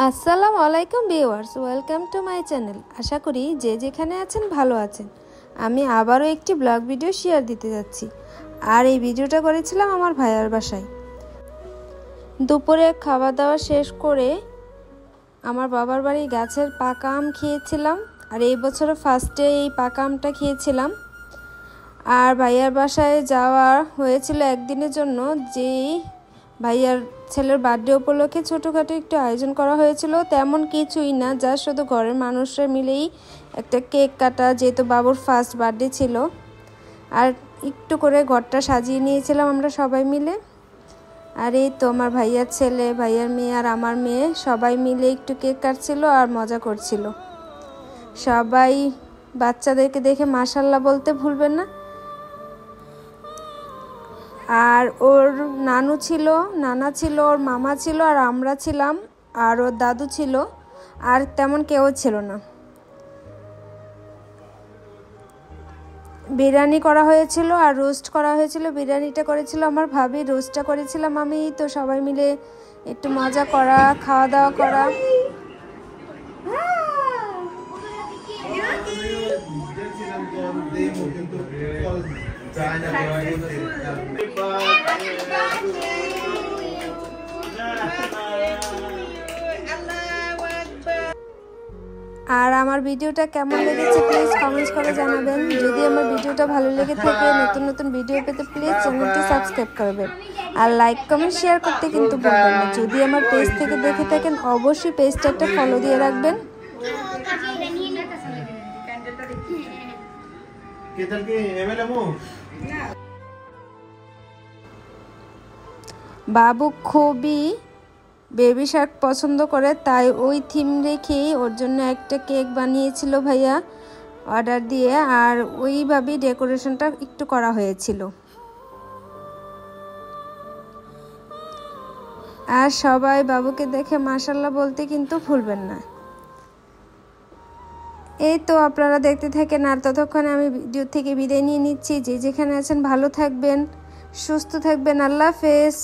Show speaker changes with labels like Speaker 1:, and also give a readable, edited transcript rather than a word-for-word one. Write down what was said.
Speaker 1: আসসালামু আলাইকুম viewers, welcome to my channel. আশা করি যে যেখানে আছেন ভালো আছেন। আমি আবারও একটি ব্লগ ভিডিও শেয়ার দিতে যাচ্ছি, আর এই ভিডিওটা করেছিলাম আমার ভাইয়ার বাসায়। দুপুরে খাওয়া দাওয়া শেষ করে আমার বাবার বাড়ি গাছের পাকা আম খেয়েছিলাম, আর এই বছরও ফার্স্টে এই পাকা আমটা খেয়েছিলাম। আর ভাইয়ার বাসায় যাওয়া হয়েছিল একদিনের জন্য, যেই ভাইয়ার ছেলের বার্থডে উপলক্ষে ছোটোখাটো একটু আয়োজন করা হয়েছিল। তেমন কিছুই না, যা শুধু ঘরের মানুষরা মিলেই একটা কেক কাটা, যেহেতু বাবুর ফার্স্ট বার্থডে ছিল। আর একটু করে ঘরটা সাজিয়ে নিয়েছিলাম আমরা সবাই মিলে। আর এই তো আমার ভাইয়ার ছেলে, ভাইয়ার মেয়ে আর আমার মেয়ে সবাই মিলে একটু কেক কাটছিল আর মজা করছিল। সবাই বাচ্চাদেরকে দেখে মাশাআল্লাহ বলতে ভুলবেন না। আর ওর নানু ছিল, নানা ছিল, ওর মামা ছিল, আর আমরা ছিলাম, আর ওর দাদু ছিল, আর তেমন কেউ ছিল না। বিরিয়ানি করা হয়েছিল আর রোস্ট করা হয়েছিল। বিরিয়ানিটা করেছিল আমার ভাবি, রোস্টটা করেছিলাম আমি। তো সবাই মিলে একটু মজা করা, খাওয়া দাওয়া করা। আর আমার ভিডিওটা কেমন লেগেছে প্লিজ কমেন্টস করে জানাবেন। যদি আমার ভিডিওটা ভালো লেগে থাকে, নতুন নতুন ভিডিও পেতে প্লিজ চ্যানেলটি সাবস্ক্রাইব করবেন, আর লাইক কমেন্ট শেয়ার করতে কিন্তু ভুলবেন না। যদি আমার পেজ থেকে দেখে থাকেন অবশ্যই পেজটা একটা ফলো দিয়ে রাখবেন। বাবু খুবই বেবি শার্ক পছন্দ করে, তাই ওই থিম রেখেই ওর জন্য একটা কেক বানিয়েছিল ভাইয়া অর্ডার দিয়ে, আর ওইভাবেই ডেকোরেশনটা একটু করা হয়েছিল। আর সবাই বাবুকে দেখে মাশাআল্লাহ বলতে কিন্তু ভুলবেন না। এই তো আপনারা দেখতে থাকেন, আর ততক্ষণে আমি ভিডিও থেকে বিদায় নিয়ে নিচ্ছি। যে যেখানে আছেন ভালো থাকবেন, সুস্থ থাকবেন। আল্লাহ হাফেজ।